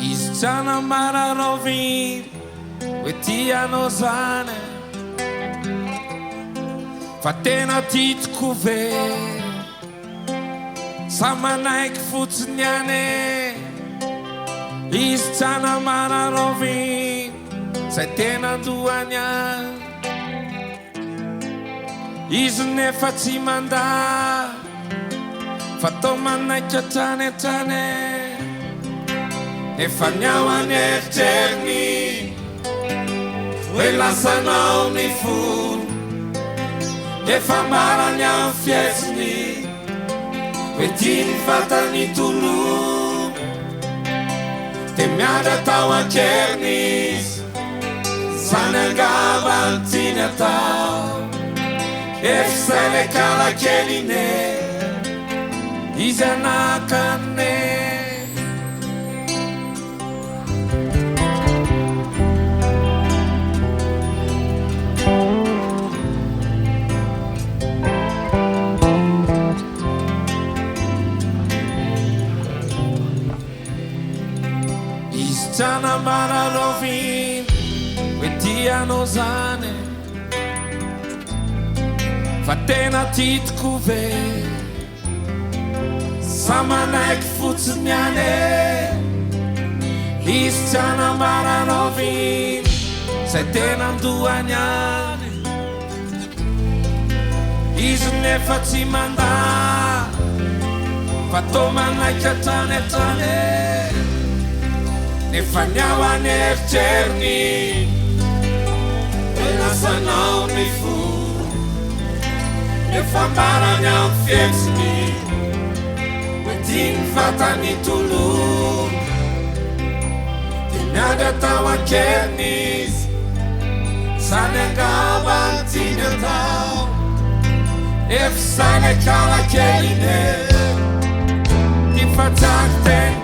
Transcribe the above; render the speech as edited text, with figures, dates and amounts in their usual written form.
Izy-drana mararoviny hoe tianao zany fa tena tiako ve sa manaiky fotsiny any izy-drana mararoviny zay tena andohany any izy nefa tsy manda fa tao manaiky hatrany hatrany nefa niao any eritreriny hoe lasanao ny fony nefa marany amin'ny fietsiny hoe tiany fatany tolono de miandra tao ankeriny izy sany angava ny tiany atao efizay le kalakeliny izy anakane Izy-drana mararoviny hoe tianao zany fa tena tiako ve sa manaiky fotsiny any izy-drana mararoviny zay tena andohany any izy nefa tsy manda fa tao manaiky hatrany hatrany nefa niao any eritreriny hoe lasanao ny fony nefa marany amin'ny fietsiny hoe tiany fatany tolono de miandra tao ankeriny izy sany angava ny tiany atao efizay le kalakeliny ty fajaky teny